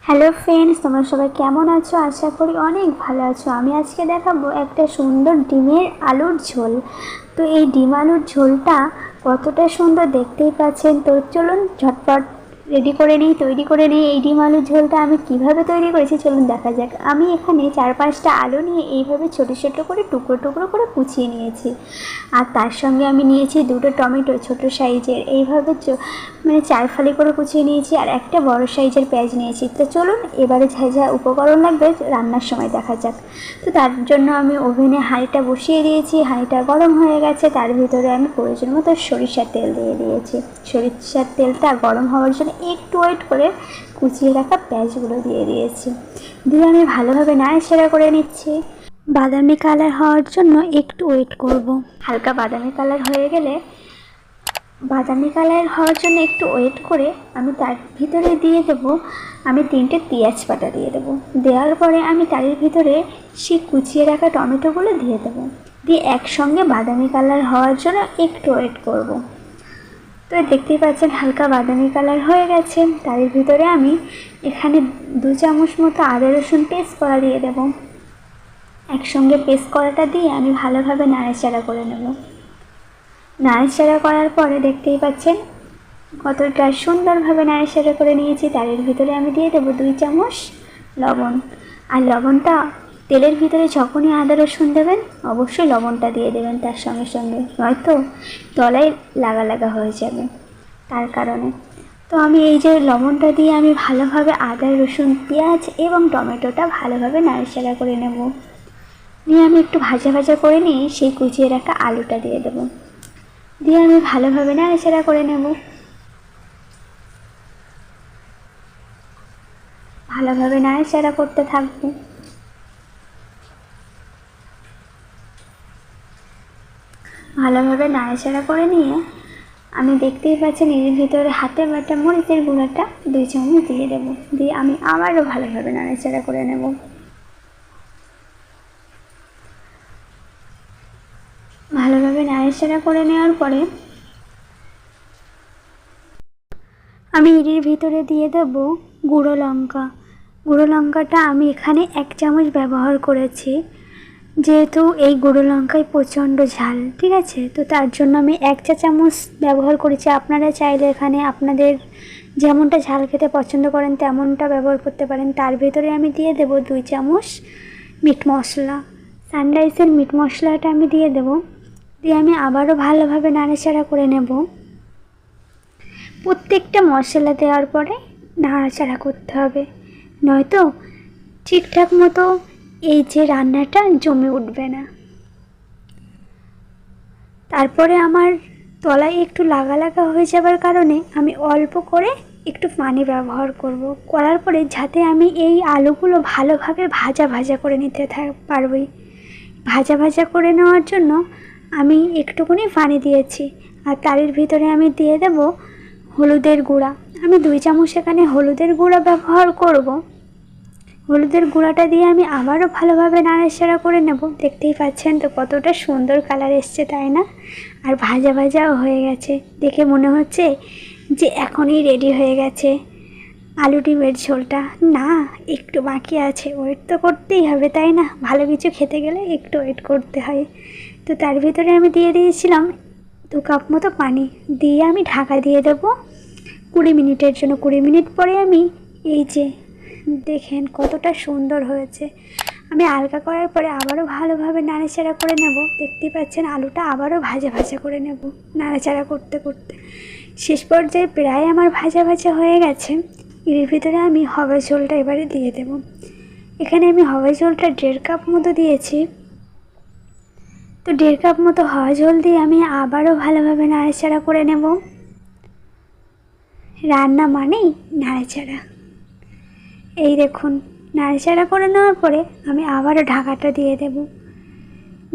Hello friends, তোমরা সবাই কেমন আছো? আশা করি অনেক ভালো আছো। আমি আজকে দেখাবো একটা সুন্দর ডিমের আলুর ঝোল। তো এই ডিম আলুর ঝোলটা কতটা সুন্দর দেখতেই পাচ্ছেন। তো চলুন ঝটপট রেডি করে নিই, তৈরি করে নিই। এই ডিম আলুর ঝোলটা আমি কিভাবে তৈরি করেছি চলুন দেখা যাক। আমি এখানে 4-5টা আলু নিয়ে এইভাবে ছোটো ছোটো করে টুকরো টুকরো করে কুচিয়ে নিয়েছি। আর তার সঙ্গে আমি নিয়েছি 2টো টমেটো ছোটো সাইজের, এইভাবে মানে 4 ফালি করে কুচিয়ে নিয়েছি। আর একটা বড় সাইজের পেঁয়াজ নিয়েছি। তো চলুন এবারে যা যা উপকরণ লাগবে রান্নার সময় দেখা যাক। তো তার জন্য আমি ওভেনে হাঁড়িটা বসিয়ে দিয়েছি। হাঁড়িটা গরম হয়ে গেছে, তার ভিতরে আমি প্রয়োজন মতো সরিষার তেল দিয়ে দিয়েছি। সরিষার তেলটা গরম হওয়ার জন্য একটু ওয়েট করে কুচিয়ে রাখা পেঁয়াজগুলো দিয়ে দিয়েছি। দিয়ে আমি ভালোভাবে নাড়াচাড়া করে নিচ্ছি। বাদামি কালার হওয়ার জন্য একটু ওয়েট করব। হালকা বাদামি কালার হয়ে গেলে একটু ওয়েট করে আমি তার ভিতরে দিয়ে দেব, আমি 3টে পেঁয়াজ বাটা দিয়ে দেবো। দেওয়ার পরে আমি তার ভিতরে সেই কুচিয়ে রাখা টমেটোগুলো দিয়ে দেবো। দিয়ে একসঙ্গে বাদামি কালার হওয়ার জন্য একটু ওয়েট করব। তো দেখতেই পাচ্ছেন হালকা বাদামি কালার হয়ে গেছে। তার ভিতরে আমি এখানে 2 চামচ মতো আদা রসুন পেস্ট করা দিয়ে দেবো। একসঙ্গে পেস্ট করাটা দিয়ে আমি ভালোভাবে নাড়াচাড়া করে নেব। নাড়াচাড়া করার পরে দেখতেই পাচ্ছেন কতটা সুন্দরভাবে নাড়াচাড়া করে নিয়েছি। তার ভিতরে আমি দিয়ে দেবো 2 চামচ লবণ। আর লবণটা তেলের ভিতরে যখনই আদা রসুন দেবেন অবশ্যই লবণটা দিয়ে দেবেন তার সঙ্গে সঙ্গে, নয়তো তলায় লাগা লাগা হয়ে যাবে তার কারণে। তো আমি এই যে লবণটা দিয়ে আমি ভালোভাবে আদা রসুন পেঁয়াজ এবং টমেটোটা ভালোভাবে নাড়াচাড়া করে নেব। নিয়ে আমি একটু ভাজা ভাজা করে নিয়ে সেই কুচিয়ে রাখা আলুটা দিয়ে দেবো। দিয়ে আমি ভালোভাবে নাড়াচাড়া করে নেব। ভালোভাবে নাড়াচাড়া করতে থাকবো। ভালোভাবে নাড়াচাড়া করে নিয়ে আমি দেখতেই পাচ্ছেন এর ভিতরে হাতে বাটা মরিচের গুঁড়োটা 2 চামচ দিয়ে দেবো। দিয়ে আমি আবারও ভালোভাবে নাড়াচাড়া করে নেব। ভালোভাবে নাড়াচাড়া করে নেওয়ার পরে আমি এর ভিতরে দিয়ে দেব গুঁড়ো লঙ্কা। গুঁড়ো লঙ্কাটা আমি এখানে 1 চামচ ব্যবহার করেছি, যেহেতু এই গুঁড়ো লঙ্কায় প্রচণ্ড ঝাল, ঠিক আছে। তো তার জন্য আমি 1 চা চামচ ব্যবহার করেছি। আপনারা চাইলে এখানে আপনাদের যেমনটা ঝাল খেতে পছন্দ করেন তেমনটা ব্যবহার করতে পারেন। তার ভিতরে আমি দিয়ে দেব 2 চামচ মিট মশলা। সানরাইসের মিট মশলাটা আমি দিয়ে দেব। দিয়ে আমি আবারও ভালোভাবে নাড়াচাড়া করে নেব। প্রত্যেকটা মশলা দেওয়ার পরে নাড়াচাড়া করতে হবে, নয়তো ঠিকঠাক মতো এই যে রান্নাটা জমে উঠবে না। তারপরে আমার তলায় একটু লাগা লাগা হয়ে যাবার কারণে আমি অল্প করে একটু পানি ব্যবহার করব। করার পরে যাতে আমি এই আলুগুলো ভালোভাবে ভাজা ভাজা করে নিতে পারবই। ভাজা ভাজা করে নেওয়ার জন্য আমি একটুখানি পানি দিয়েছি। আর তারের ভিতরে আমি দিয়ে দেব হলুদের গুঁড়া। আমি 2 চামচ এখানে হলুদের গুঁড়া ব্যবহার করব। হলুদের গুঁড়াটা দিয়ে আমি আবারও ভালোভাবে নাড়াচাড়া করে নেব। দেখতেই পাচ্ছেন তো কতটা সুন্দর কালার এসছে, তাই না? আর ভাজা ভাজাও হয়ে গেছে। দেখে মনে হচ্ছে যে এখনই রেডি হয়ে গেছে আলু ডিমের ঝোলটা। না, একটু বাকি আছে। ওয়েট তো করতেই হবে, তাই না? ভালো কিছু খেতে গেলে একটু ওয়েট করতে হয়। তো তার ভিতরে আমি দিয়ে দিয়েছিলাম 2 কাপ মতো পানি। দিয়ে আমি ঢাকা দিয়ে দেবো 20 মিনিটের জন্য। 20 মিনিট পরে আমি এই যে দেখেন কতটা সুন্দর হয়েছে। আমি হালকা করার পরে আবারও ভালোভাবে নাড়াচাড়া করে নেব। দেখতেই পাচ্ছেন আলুটা আবারও ভাজা ভাজা করে নেব নাড়াচাড়া করতে করতে। শেষ পর্যায়ে প্রায় আমার ভাজা ভাজা হয়ে গেছে। এর ভিতরে আমি হওয়া ঝোলটা এবারে দিয়ে দেব। এখানে আমি হওয়া ঝোলটা 1.5 কাপ মতো দিয়েছি। তো 1.5 কাপ মতো হওয়া ঝোল দিয়ে আমি আবারও ভালোভাবে নাড়াচাড়া করে নেব। রান্না মানেই নাড়াচাড়া। এই দেখুন নাড়াচাড়া করে নেওয়ার পরে আমি আবারও ঢাকাটা দিয়ে দেব।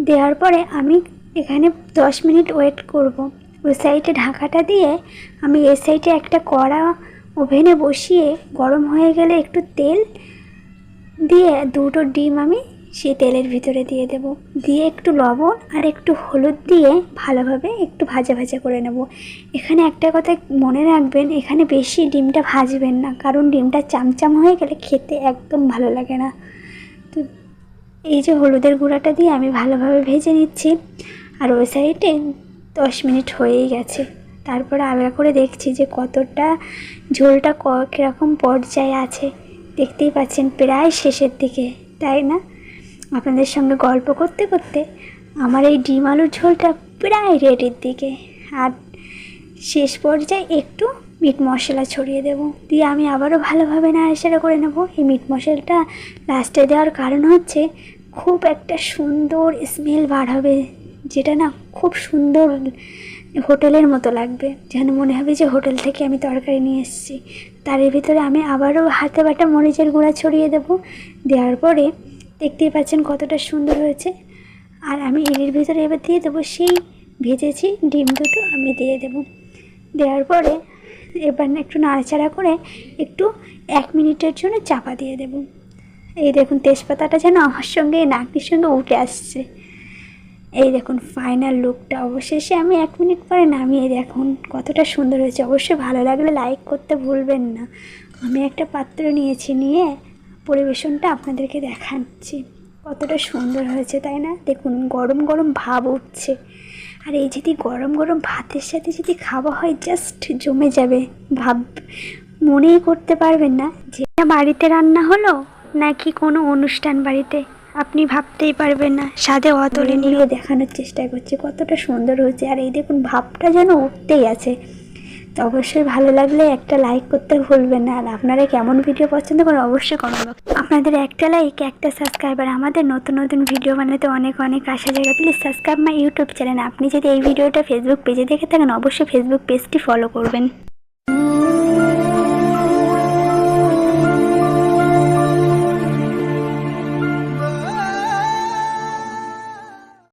দেওয়ার পরে আমি এখানে 10 মিনিট ওয়েট করব। ওই সাইডে ঢাকাটা দিয়ে আমি এই সাইডে একটা কড়া ওভেনে বসিয়ে গরম হয়ে গেলে একটু তেল দিয়ে 2টো ডিম আমি সেই তেলের ভিতরে দিয়ে দেব। দিয়ে একটু লবণ আর একটু হলুদ দিয়ে ভালোভাবে একটু ভাজা ভাজা করে নেব। এখানে একটা কথা মনে রাখবেন, এখানে বেশি ডিমটা ভাজবেন না, কারণ ডিমটা চামচাম হয়ে গেলে খেতে একদম ভালো লাগে না। তো এই যে হলুদের গুঁড়াটা দিয়ে আমি ভালোভাবে ভেজে নিচ্ছি। আর ওই সাইডে 10 মিনিট হয়েই গেছে। তারপরে আলগা করে দেখছি যে কতটা ঝোলটা কীরকম পর্যায়ে আছে। দেখতেই পাচ্ছেন প্রায় শেষের দিকে, তাই না? আপনাদের সঙ্গে গল্প করতে করতে আমার এই ডিম আলুর ঝোলটা প্রায় রেডির দিকে। আর শেষ পর্যায়ে একটু মিট মশলা ছড়িয়ে দেব, দিয়ে আমি আবারও ভালোভাবে নাড়াচাড়া করে নেব। এই মিট মশলাটা লাস্টে দেওয়ার কারণ হচ্ছে খুব একটা সুন্দর স্মেল বার হবে, যেটা না খুব সুন্দর হোটেলের মতো লাগবে, যেন মনে হবে যে হোটেল থেকে আমি তরকারি নিয়ে এসেছি। তার ভিতরে আমি আবারও হাতে বাটা মরিচের গুঁড়া ছড়িয়ে দেব। দেওয়ার পরে দেখতেই পাচ্ছেন কতটা সুন্দর হয়েছে। আর আমি এর ভিতরে এবার দিয়ে দেবো সেই ভেজেছি ডিম দুটো, আমি দিয়ে দেব। দেওয়ার পরে এবার একটু নাড়াচাড়া করে একটু 1 মিনিটের জন্য চাপা দিয়ে দেব। এই দেখুন তেজপাতাটা যেন আমার সঙ্গে নাকটির সঙ্গে উঠে আসছে। এই দেখুন ফাইনাল লুকটা। অবশেষে আমি 1 মিনিট পরে নামিয়ে দেখুন কতটা সুন্দর হয়েছে। অবশ্যই ভালো লাগলে লাইক করতে ভুলবেন না। আমি একটা পাত্র নিয়েছি, নিয়ে পরিবেশনটা আপনাদেরকে দেখাচ্ছি কতটা সুন্দর হয়েছে, তাই না? দেখুন গরম গরম ভাব উঠছে। আর এই যদি গরম গরম ভাতের সাথে যদি খাওয়া হয় জাস্ট জমে যাবে। মনেই করতে পারবেন না যে বাড়িতে রান্না হলো নাকি কোনো অনুষ্ঠান বাড়িতে। আপনি ভাবতেই পারবেন না, স্বাদে অতুলনীয়। দেখানোর চেষ্টা করছি কতটা সুন্দর হয়েছে। আর এই দেখুন ভাবটা যেন উঠতেই আছে। তো অবশ্যই ভালো লাগলে একটা লাইক করতে ভুলবেন না। আর আপনারা কেমন ভিডিও পছন্দ করেন অবশ্যই কমেন্ট বক্স। আপনাদের একটা লাইক, একটা সাবস্ক্রাইবার আমাদের নতুন নতুন ভিডিও বানাতে অনেক অনেক আশা জায়গা। Please subscribe my YouTube channel. আপনি যদি এই ভিডিওটা ফেসবুক পেজে দেখে থাকেন অবশ্যই ফেসবুক পেজটি ফলো করবেন।